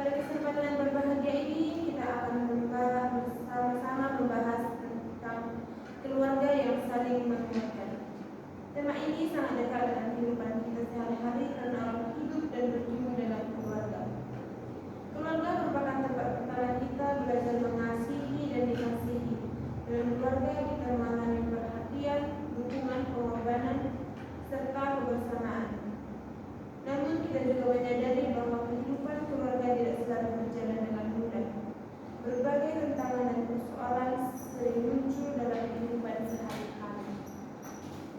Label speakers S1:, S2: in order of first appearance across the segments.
S1: Pada kesempatan yang berbahagia ini kita akan bersama-sama membahas tentang keluarga yang saling menguatkan. Tema ini sangat dekat dengan kehidupan kita sehari-hari karena orang hidup dan bertumbuh dalam keluarga. Keluarga merupakan tempat pertama kita belajar mengasihi dan dikasihi. Dalam keluarga kita mengalami perhatian, dukungan, pengorbanan, serta kebersamaan. Namun kita juga menyadari bahwa kehidupan keluarga tidak selalu berjalan dengan mudah. Berbagai tantangan dan persoalan sering muncul dalam kehidupan sehari-hari.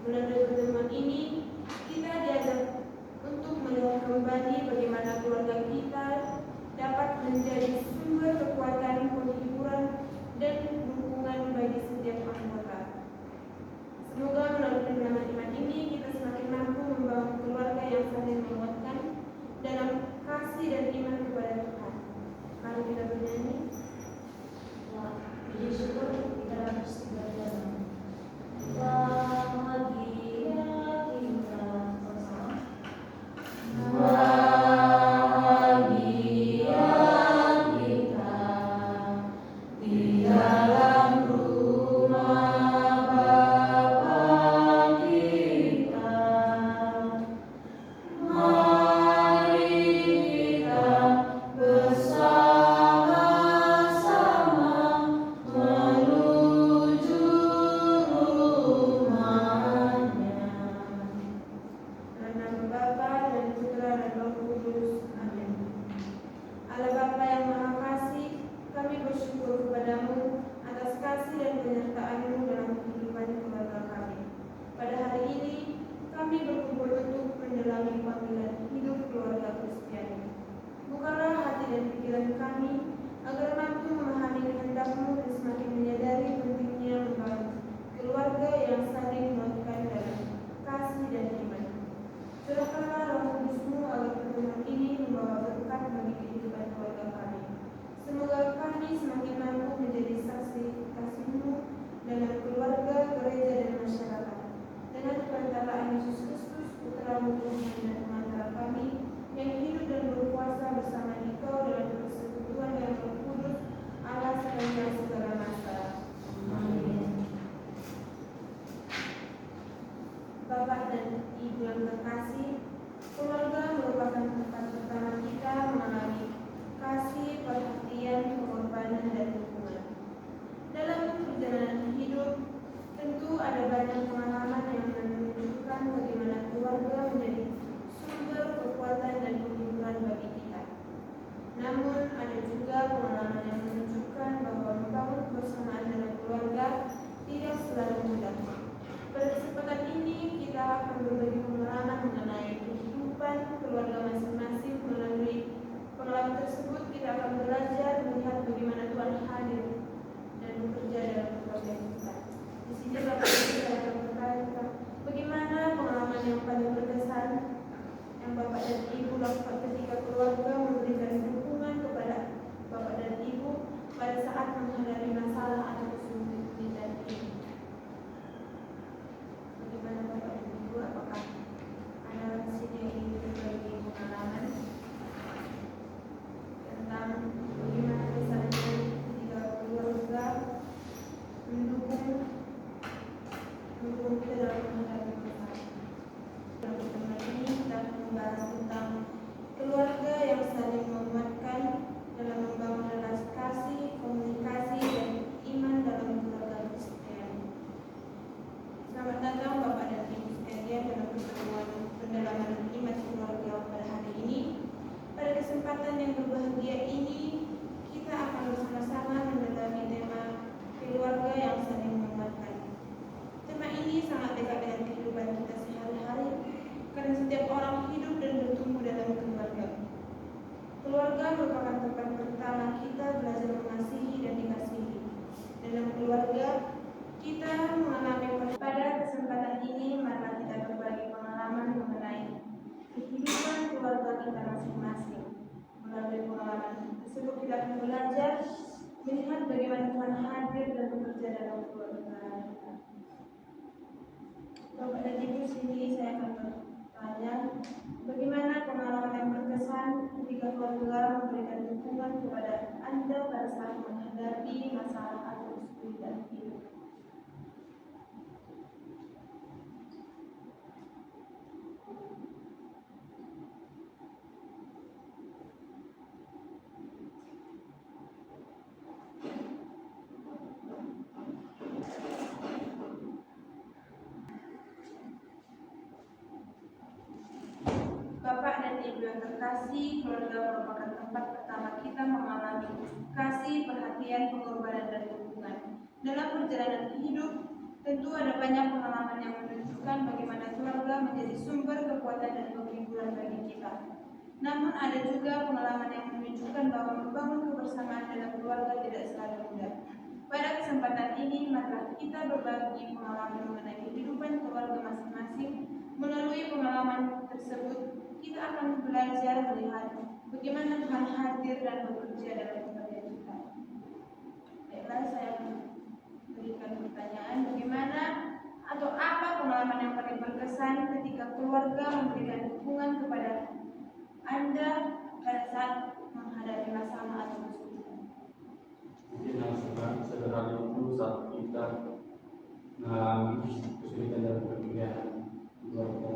S1: Melalui pertemuan ini, kita diajak untuk melihat kembali bagaimana keluarga kita dapat menjadi sumber kekuatan, penghiburan, dan dukungan bagi setiap anggota. Semoga melalui pertemuan iman ini kita semakin mampu membangun keluarga yang saling menguatkan dalam kasih dan iman kepada Tuhan. Mari kita bernyanyi.
S2: Puji syukur kita harus belajar. Bahagia kita bersama. Bahagia kita di dalam rumah Bapa kita. Mari kita bersama-sama menuju rumahnya.
S1: Dalam nama Bapa dan Putra dan Roh Kudus. Amin. Allah Bapa yang Maha Kasih, kami bersyukur kepadamu atas kasih dan penyertaan-Mu dalam kehidupan keluarga kami. Pada hari ini, kami berkumpul untuk mendalami panggilan hidup keluarga Kristiani. Bukalah hati dan pikiran kami agar mampu memahami kehendak-Mu dan semakin menyadari pentingnya membangun keluarga yang saling menguatkan dalam kasih dan iman. Curahkanlah Roh Kudus-Mu agar pertemuan ini membawa berkat bagi kehidupan keluarga kami. Semoga kami semakin mampu menjadi saksi kasih-Mu dalam keluarga, gereja, dan masyarakat. Dengan perantaraan Yesus Kristus, Putra-Mu Tuhan dan pengantar kami, yang hidup dan berkuasa bersama Engkau dalam persekutuan yang Roh Kudus, Allah sepanjang segala masa. Amin. Bapak dan Ibu yang terkasih, keluarga merupakan tempat pertama kita mengalami kasih, perhatian, pengorbanan, dan dukungan. Dalam perjalanan hidup, tentu ada banyak pengalaman yang menunjukkan bagaimana keluarga menjadi sumber kekuatan dan penghiburan bagi kita. Namun, ada juga pengalaman yang menunjukkan bahwa membangun kebersamaan dalam keluarga tidak selalu mudah. Pada kesempatan ini, kita akan berbagi pengalaman mengenai kehidupan keluarga masing-masing. Melalui pengalaman tersebut, kita akan belajar melihat bagaimana Tuhan hadir dan bekerja dalam keluarga kita. Di sini Bapak Ibu saya akan bertanya, bagaimana pengalaman yang paling berkesan yang Bapak dan Ibu lakukan ketika keluarga memberikan dukungan kepada Bapak dan Ibu pada saat menghadapi masalah atau kesulitan ini. Bagaimana Bapak dan Ibu, apakah ada di sini yang ingin berbagi pengalaman tentang bagaimana kesannya ketika keluarga mendukung kita dalam menghadapi masalah? Dalam pertemuan ini kita akan membahas tentang keluarga yang saling menguatkan dalam membangun relasi kasih, komunikasi, dan iman dalam keluarga Kristen. Selamat datang Bapak dan Ibu sekalian dalam pertemuan pendalaman iman keluarga pada hari ini. Pada kesempatan yang berbahagia ini, kita akan bersama-sama mendalami tema keluarga yang saling menguatkan. Tema ini sangat dekat dengan kehidupan kita sehari-hari karena setiap orang hidup dan bertumbuh dalam keluarga. Keluarga merupakan tempat pertama kita belajar mengasihi dan dikasihi. Dalam keluarga, kita mengalami pada kesempatan ini, mari kita berbagi pengalaman mengenai kehidupan keluarga kita masing-masing. Melalui pengalaman tersebut kita akan belajar melihat bagaimana Tuhan hadir dan bekerja dalam keluarga kita. Bapak dan Ibu, sini saya akan bertanya, bagaimana pengalaman yang berkesan berkesan ketika keluarga memberikan dukungan kepada Anda pada saat menghadapi masalah atau kesulitan hidup. Bapak dan Ibu yang terkasih, keluarga merupakan tempat pertama kita mengalami kasih, perhatian, pengorbanan, dan dukungan. Dalam perjalanan hidup, tentu ada banyak pengalaman yang menunjukkan bagaimana keluarga menjadi sumber kekuatan dan penghiburan bagi kita. Namun ada juga pengalaman yang menunjukkan bahwa membangun kebersamaan dalam keluarga tidak selalu mudah. Pada kesempatan ini, mari kita berbagi pengalaman mengenai kehidupan keluarga masing-masing. Melalui pengalaman tersebut, kita akan belajar melihat bagaimana Tuhan hadir dan bekerja dalam keluarga kita. Baiklah, saya berikan pertanyaan, bagaimana atau apa pengalaman yang paling berkesan ketika keluarga memberikan dukungan kepada Anda pada saat menghadapi masalah atau kesulitan?
S3: Mungkin yang sederhana itu saat kita mengalami kesulitan dalam pekerjaan keluarga,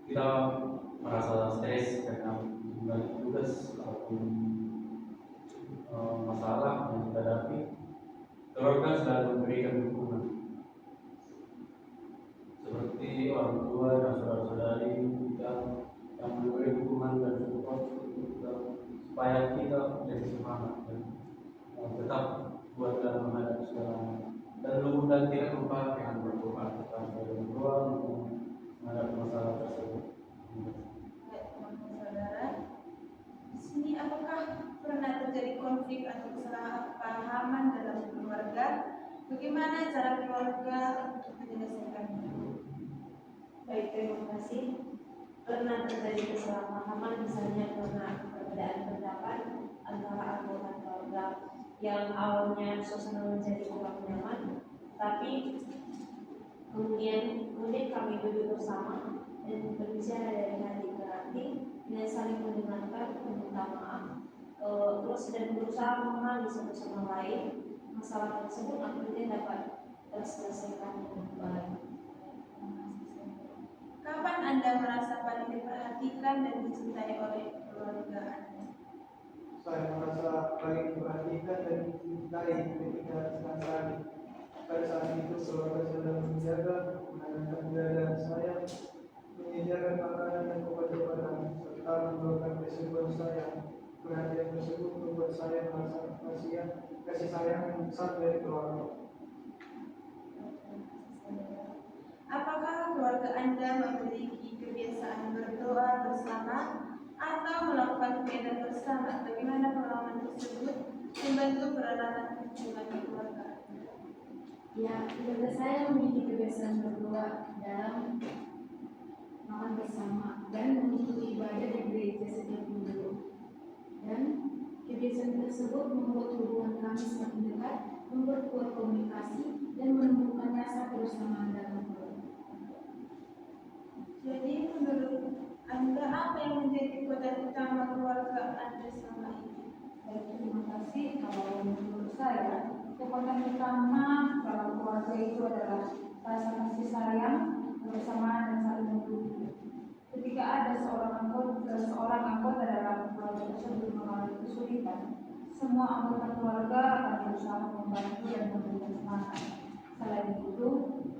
S3: kita merasa stres karena banyak tugas ataupun masalah yang kita hadapi. Keluarga selalu memberikan dukungan seperti orang tua dan saudara-saudari kita yang memberi dukungan dan support untuk kita, supaya kita menjadi semangat dan tetap buat dalam menghadapi segalanya. Dan tidak lupa dengan berdoa, kita berdoa untuk menghadapi masalah tersebut.
S1: Baik, teman-teman saudara, di sini apakah pernah terjadi konflik atau kesalahpahaman dalam keluarga? Bagaimana cara keluarga untuk menyelesaikannya?
S2: Baik, terima kasih. Pernah terjadi kesalahpahaman misalnya karena perbedaan pendapat antara anggota keluarga yang awalnya suasana menjadi kurang nyaman, tapi kemudian kami duduk bersama dan berbicara dari hati ke hati dengan saling mendengarkan, meminta maaf, terus dan berusaha memahami satu sama lain masalah tersebut akhirnya dapat terselesaikan dengan baik.
S1: Kapan Anda merasa paling diperhatikan dan dicintai oleh keluarga Anda?
S4: Saya merasa paling diperhatikan dan dicintai ketika sedang sakit. Pada saat itu keluarga sedang menjaga, menanamkan keberadaan saya, menyediakan makanan dan obat-obatan, serta mendoakan kesembuhan saya. Perhatian tersebut membuat saya merasa kasih sayang yang besar dari keluarga.
S1: Apakah keluarga Anda memiliki kebiasaan berdoa bersama atau melakukan kegiatan bersama? Bagaimana pengalaman tersebut membantu peredaran hubungan keluarga?
S2: Ya, keluarga saya memiliki kebiasaan berdoa dalam makan bersama dan mengikuti ibadah di gereja setiap minggu. Dan kebiasaan tersebut membuat hubungan kami semakin dekat, memperkuat komunikasi, dan menumbuhkan rasa kebersamaan dalam keluarga.
S1: Jadi menurut Anda apa yang menjadi kekuatan utama keluarga Anda selama ini?
S5: Baik, terima kasih. Kalau menurut saya, kekuatan utama dalam keluarga itu adalah rasa kasih sayang, kebersamaan, dan saling mendukung. Ketika ada seorang anggota dalam keluarga tersebut mengalami kesulitan, semua anggota keluarga akan berusaha membantu dan memberikan semangat. Selain itu,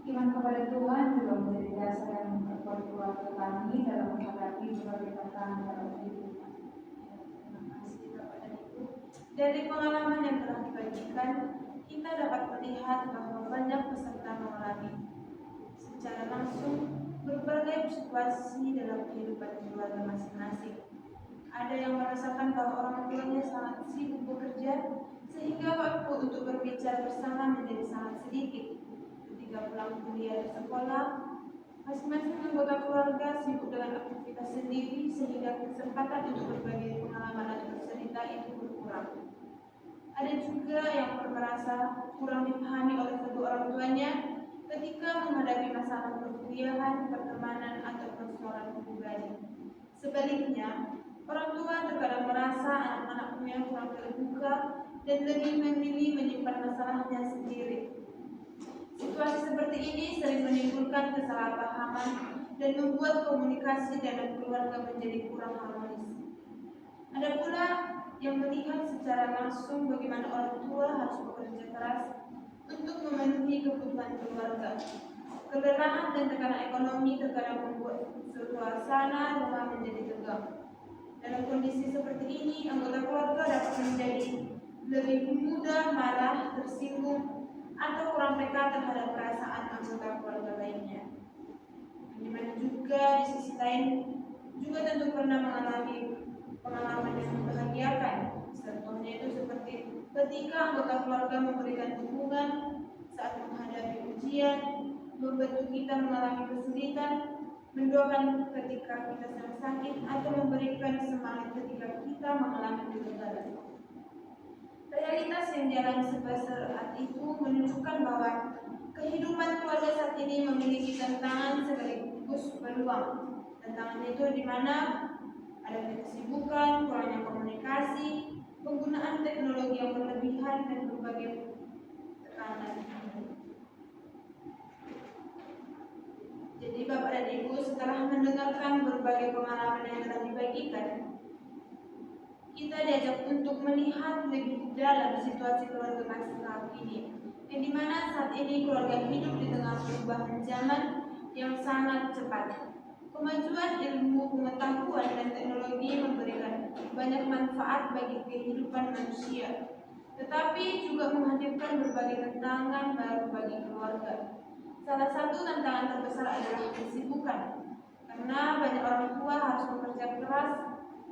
S5: iman kepada Tuhan juga menjadi dasar yang memperkuat keluarga kami dalam menghadapi berbagai tantangan dalam kehidupan.
S1: Terima kasih Bapak dan Ibu. Dari pengalaman yang telah dibagikan, kita dapat melihat bahwa banyak peserta mengalami secara langsung berbagai situasi dalam kehidupan keluarga masing-masing. Ada yang merasakan bahwa orang tuanya sangat sibuk bekerja sehingga waktu untuk berbicara bersama menjadi sangat sedikit. Ketika pulang kuliah dan sekolah, masing-masing anggota keluarga sibuk dengan aktivitas sendiri sehingga kesempatan untuk berbagi pengalaman atau bercerita itu berkurang. Ada juga yang merasa kurang dipahami oleh kedua orang tuanya ketika menghadapi masalah perkuliahan, pertemanan, atau persoalan pribadi. Sebaliknya, Orang tua terkadang merasa anak-anaknya kurang terbuka dan lebih memilih menyimpan masalahnya sendiri. Situasi seperti ini sering menimbulkan kesalahpahaman dan membuat komunikasi dalam keluarga menjadi kurang harmonis. Ada pula yang melihat secara langsung bagaimana orang tua harus bekerja keras untuk memenuhi kebutuhan keluarga. Kelelahan dan tekanan ekonomi terkadang membuat suasana rumah menjadi tegang. Dalam kondisi seperti ini, anggota keluarga dapat menjadi lebih mudah marah, tersinggung, atau kurang peka terhadap perasaan anggota keluarga lainnya. Dimana juga di sisi lain juga tentu pernah mengalami pengalaman yang membahagiakan. Contohnya itu seperti ketika anggota keluarga memberikan dukungan saat menghadapi ujian, membantu kita mengalami kesulitan, mendoakan ketika kita sedang sakit, atau memberikan semangat ketika kita mengalami kegagalan. Realitas yang dialami saat itu menunjukkan bahwa kehidupan keluarga saat ini memiliki tantangan sekaligus peluang. Tantangan itu di mana adanya kesibukan, kurangnya komunikasi, penggunaan teknologi yang berlebihan, dan berbagai tekanan. Jadi Bapak dan Ibu, setelah mendengarkan berbagai pengalaman yang telah dibagikan, kita diajak untuk melihat lebih dalam situasi keluarga masa saat ini, yang dimana saat ini keluarga hidup di tengah perubahan zaman yang sangat cepat. Kemajuan ilmu, pengetahuan, dan teknologi memberikan banyak manfaat bagi kehidupan manusia, tetapi juga menghadirkan berbagai tantangan baru bagi keluarga. Salah satu tantangan terbesar adalah kesibukan, karena banyak orang tua harus bekerja keras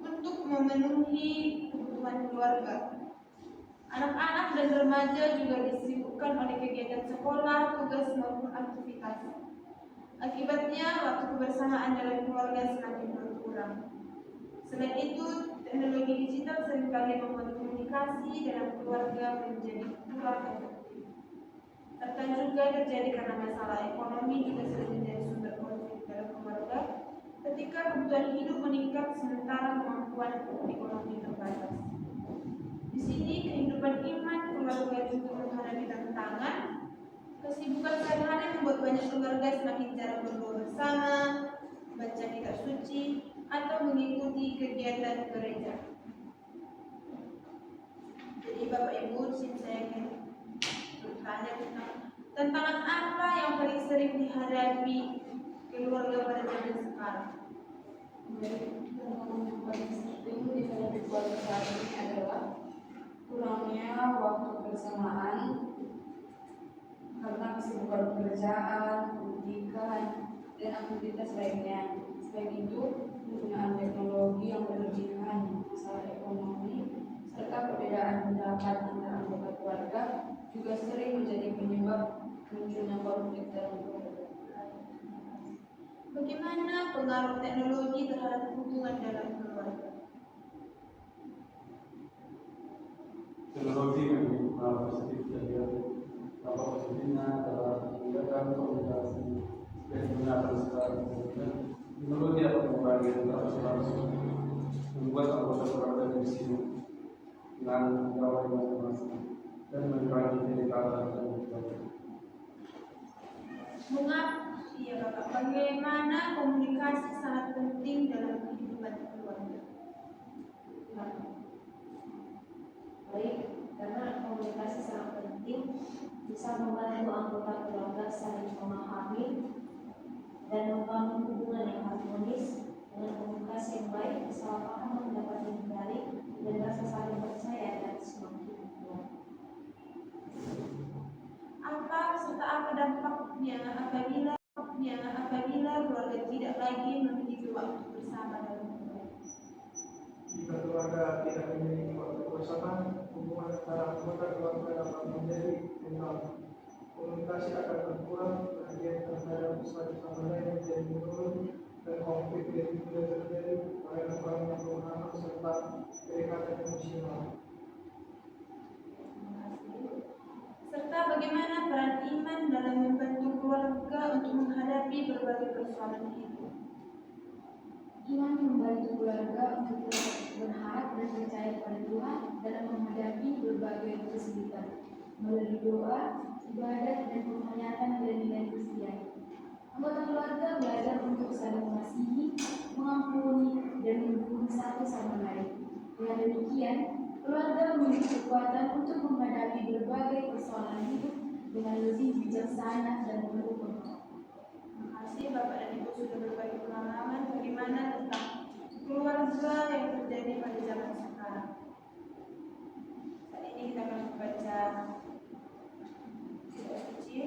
S1: untuk memenuhi kebutuhan keluarga. Anak-anak dan remaja juga disibukkan oleh kegiatan sekolah, tugas, maupun aktivitas. Akibatnya, waktu kebersamaan dalam keluarga semakin berkurang. Selain itu, teknologi digital seringkali membuat komunikasi dalam keluarga menjadi kurang efektif. Serta juga terjadi karena masalah ekonomi juga sering menjadi sumber konflik dalam keluarga ketika kebutuhan hidup meningkat sementara kemampuan ekonomi terbatas. Di sini kehidupan iman keluarga juga menghadapi tantangan. Kesibukan sehari-hari membuat banyak keluarga semakin jarang berdoa bersama, membaca kitab suci, atau mengikuti kegiatan gereja. Jadi Bapak Ibu, di sini saya ingin bertanya tentang tantangan apa yang paling sering dihadapi keluarga pada zaman sekarang.
S5: Tantangan paling sering dihadapi keluarga saat ini adalah kurangnya waktu bersamaan karena kesibukan pekerjaan, pendidikan, dan aktivitas lainnya. Selain itu, penggunaan teknologi yang berlebihan, masalah ekonomi, serta perbedaan pendapat antara anggota keluarga juga sering menjadi penyebab munculnya konflik dalam keluarga.
S1: Bagaimana pengaruh teknologi terhadap hubungan dalam keluarga?
S3: Teknologi memang positif saja. Dampak positifnya adalah memudahkan komunikasi dan menggunakan sekarang. Teknologi akan mengurangi interaksi langsung, membuat anggota keluarga dari sini dengan gawai masing-masing dan mengurangi kedekatan dan kedekatan.
S1: Iya Bapak, bagaimana komunikasi sangat penting dalam kehidupan keluarga?
S2: Baik, karena komunikasi sangat penting, bisa membantu anggota keluarga saling memahami dan membangun hubungan yang harmonis. Dengan komunikasi yang baik, kesalahpahaman dapat dihindari dan rasa saling percaya dan semakin kuat.
S1: Apa dampaknya apabila keluarga tidak lagi memiliki waktu bersama dalam keluarga?
S4: Jika keluarga tidak memiliki waktu bersama, hubungan antara anggota keluarga dapat menjadi renggang. Komunikasi akan berkurang, perhatian terhadap satu sama lain menjadi menurun, dan konflik jadi mudah terjadi karena kurangnya pemahaman serta kedekatan emosional.
S1: Serta bagaimana peran iman dalam membantu keluarga untuk menghadapi berbagai persoalan hidup.
S5: Iman membantu keluarga untuk berharap dan percaya pada Tuhan dalam menghadapi berbagai kesulitan melalui doa, ibadat, dan penghayatan nilai-nilai Kristen. Anggota keluarga belajar untuk saling mengasihi, mengampuni, dan mendukung satu sama lain. Dengan demikian, keluarga memiliki kekuatan untuk menghadapi berbagai persoalan hidup dengan lebih bijaksana dan penuh pengharapan.
S1: Terima kasih Bapak dan Ibu sudah berbagi pengalaman bagaimana tentang keluarga yang terjadi pada zaman sekarang. Saat ini kita akan membaca kitab suci.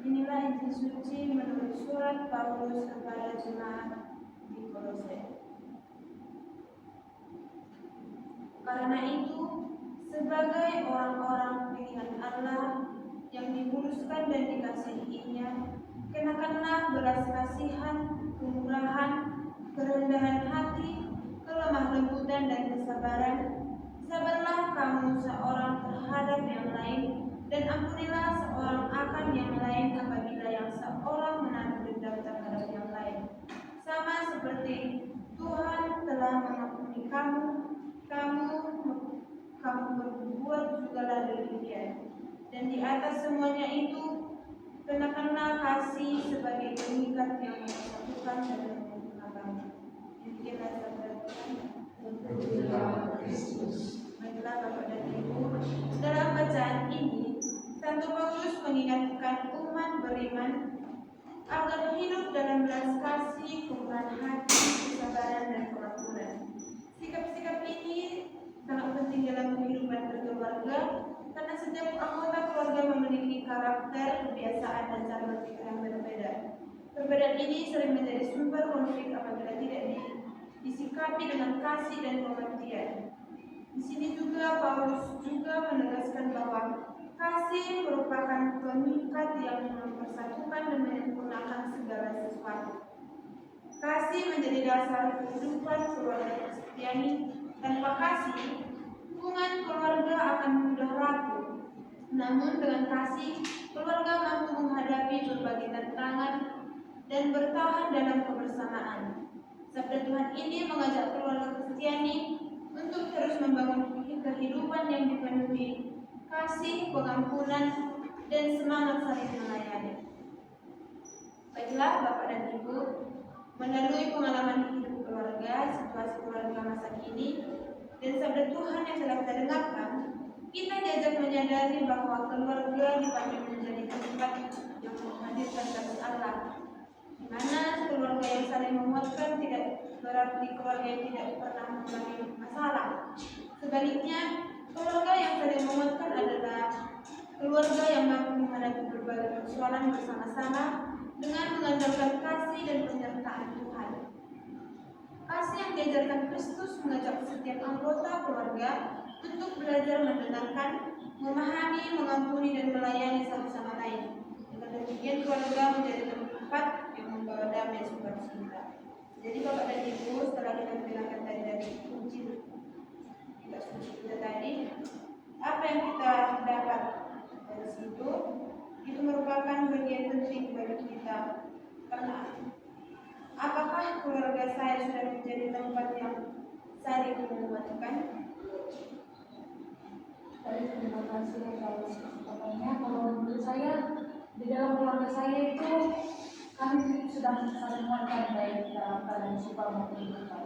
S1: Inilah Injil suci menurut surat Paulus kepada jemaat di Kolose. Karena itu, sebagai orang-orang pilihan Allah yang dikuduskan dan dikasihinya, kenakanlah belas kasihan, kemurahan, kerendahan hati, kelemah lembutan dan kesabaran. Sabarlah kamu seorang terhadap yang lain, dan ampunilah seorang akan yang lain apabila yang seorang menaruh dendam terhadap yang lain. Sama seperti Tuhan telah mengampuni kamu berbuat jugalah demikian. Dan di atas semuanya itu, kenakanlah kasih sebagai pengikat yang mempersatukan dan menyempurnakan. Demikianlah sabda Tuhan. Baiklah Bapak dan Ibu, dalam bacaan ini, Santo Paulus mengingatkan umat beriman agar hidup dalam belas kasih, kemurahan hati, kesabaran, dan pengampunan. Sikap-sikap ini sangat penting dalam kehidupan berkeluarga, karena setiap anggota keluarga memiliki karakter, kebiasaan, dan cara berpikir yang berbeda. Perbedaan ini sering menjadi sumber konflik apabila tidak disikapi dengan kasih dan pengertian. Di sini juga Paulus juga menegaskan bahwa kasih merupakan pengikat yang mempersatukan dan menyempurnakan segala sesuatu. Kasih menjadi dasar kehidupan keluarga Kristiani. Tanpa kasih, hubungan keluarga akan mudah rapuh. Namun dengan kasih, keluarga mampu menghadapi berbagai tantangan dan bertahan dalam kebersamaan. Sabda Tuhan ini mengajak keluarga Kristiani untuk terus membangun kehidupan yang dipenuhi kasih, pengampunan, dan semangat saling melayani. Baiklah Bapak dan Ibu, melalui pengalaman hidup keluarga, situasi keluarga masa kini, dan sabda Tuhan yang telah kita dengarkan, kita diajak menyadari bahwa keluarga dipanggil menjadi tempat yang menghadirkan kasih Allah, di mana keluarga yang saling menguatkan tidak berarti keluarga yang tidak pernah mengalami masalah. Sebaliknya, keluarga yang saling menguatkan adalah keluarga yang mampu menghadapi berbagai persoalan bersama-sama dengan mengandalkan kasih dan penyertaan Tuhan. Kasih yang diajarkan Kristus mengajak setiap anggota keluarga untuk belajar mendengarkan, memahami, mengampuni, dan melayani satu sama lain. Dengan demikian keluarga menjadi tempat yang membawa damai sukacita. Jadi Bapak dan Ibu, setelah kita mendengarkan tadi dari kunci kita suci kita tadi, apa yang kita dapat dari situ itu merupakan bagian penting bagi kita. Karena apakah keluarga saya sudah menjadi tempat yang saling menguatkan?
S5: Terima kasih atas pertanyaannya. Kalau menurut saya, di dalam keluarga saya itu kami sudah saling menguatkan baik dalam keadaan suka maupun duka.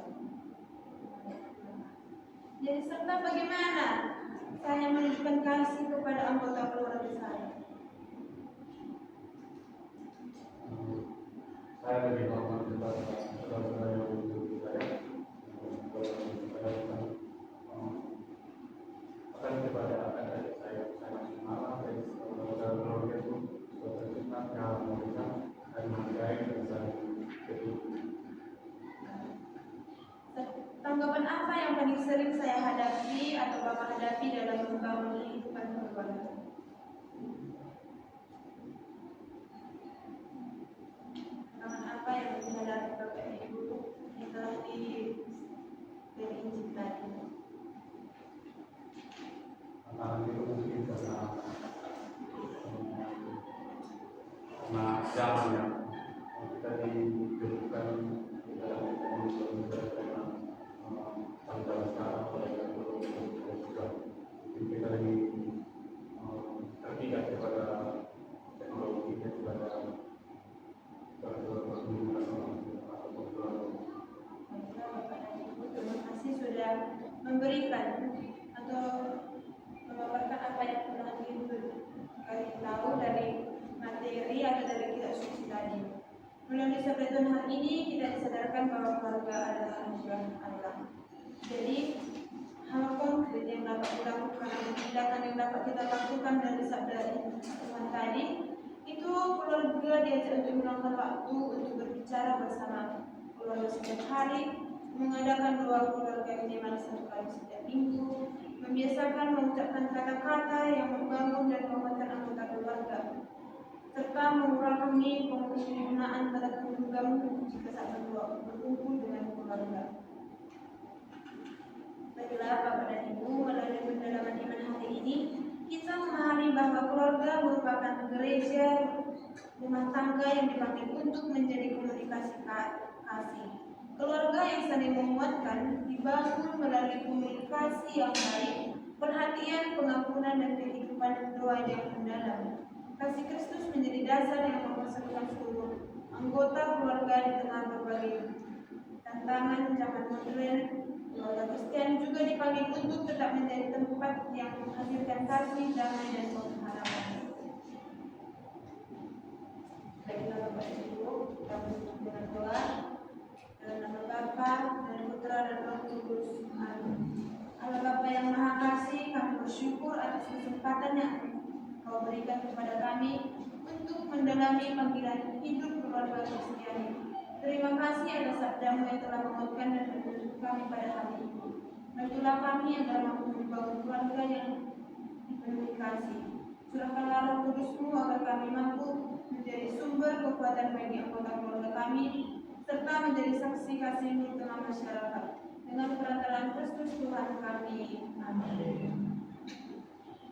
S1: Jadi serta bagaimana saya menunjukkan kasih kepada anggota keluarga saya?
S3: Saya lebih hormat kepada saudara-saudara yang menurut saya akan kepada adik saya masih malam dari saudara keluarga itu sudah cinta yang memberikan dan menghargai dan saling berhidup.
S1: Tanggapan apa yang paling sering saya hadapi atau Bapak hadapi dalam membangun kehidupan keluarga? Apa yang dihadapi Bapak Ibu yang telah dari Injil tadi?
S3: Tantangan itu mungkin karena zaman yang kita diberikan di dalam komunitas
S1: sabda Tuhan hari ini kita disadarkan bahwa keluarga adalah anugerah Allah. Jadi hal konkret yang dapat dilakukan atau tindakan yang dapat kita lakukan dari sabda Tuhan tadi itu keluarga diajak untuk meluangkan waktu untuk berbicara bersama keluarga setiap hari, mengadakan doa keluarga minimal 1 kali setiap minggu, membiasakan mengucapkan kata-kata yang membangun dan menguatkan anggota keluarga, serta mengurangi penggunaan kata penunggang jika saat berkumpul dengan keluarga. Baiklah Bapak dan Ibu, melalui pendalaman iman hari ini kita memahami bahwa keluarga merupakan gereja rumah tangga yang dipanggil untuk menjadi komunikasi kasih. Keluarga yang saling menguatkan dibangun melalui komunikasi yang baik, perhatian, pengampunan, dan kehidupan doa yang mendalam. Kasih Kristus menjadi dasar yang mempersatukan seluruh anggota keluarga di tengah berbagai tantangan zaman modern. Keluarga Kristen juga dipanggil untuk tetap menjadi tempat yang menghasilkan kasih, damai, dan pengharapan. Baiklah Bapak dan Ibu, kita menutup dengan doa. Dalam nama Bapa dan Putra dan Roh Kudus. Amin. Allah Bapa yang Maha Kasih, kami bersyukur atas kesempatan yang Kau berikan kepada kami untuk mendalami panggilan hidup keluarga Kristiani. Terima kasih atas sabdamu yang telah menguatkan dan menuntut kami pada hari ini. Bantulah kami agar mampu membangun keluarga yang dipenuhi kasih. Curahkanlah Roh Kudus-Mu agar kami mampu menjadi sumber kekuatan bagi anggota keluarga kami, serta menjadi saksi kasih-Mu di tengah masyarakat. Dengan perantaraan Kristus Tuhan kami. Amin.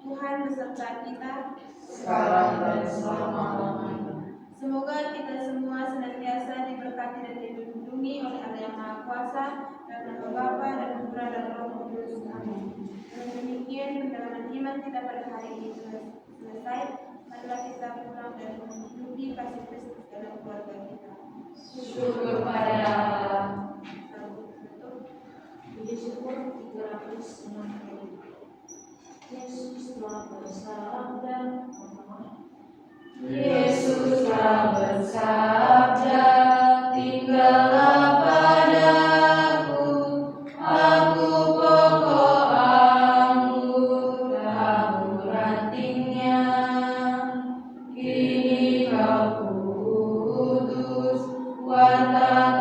S1: Tuhan beserta kita
S6: sekarang dan selama-lamanya.
S1: Semoga kita semua senantiasa diberkati dan dilindungi oleh Allah yang Maha Kuasa, dalam nama Bapa dan Putra dan Roh Kudus. Amin. Dengan demikian pendalaman iman kita pada hari ini selesai. Marilah kita pulang dan menghidupi kasih Kristus dalam keluarga kita.
S6: Syukur pada Allah.
S2: Puji syukur 360. Yesus telah bersabda,
S6: Yesus telah bersabda, tinggallah padaku, aku pokok anggur, kamu rantingnya. Kini kau putus, watak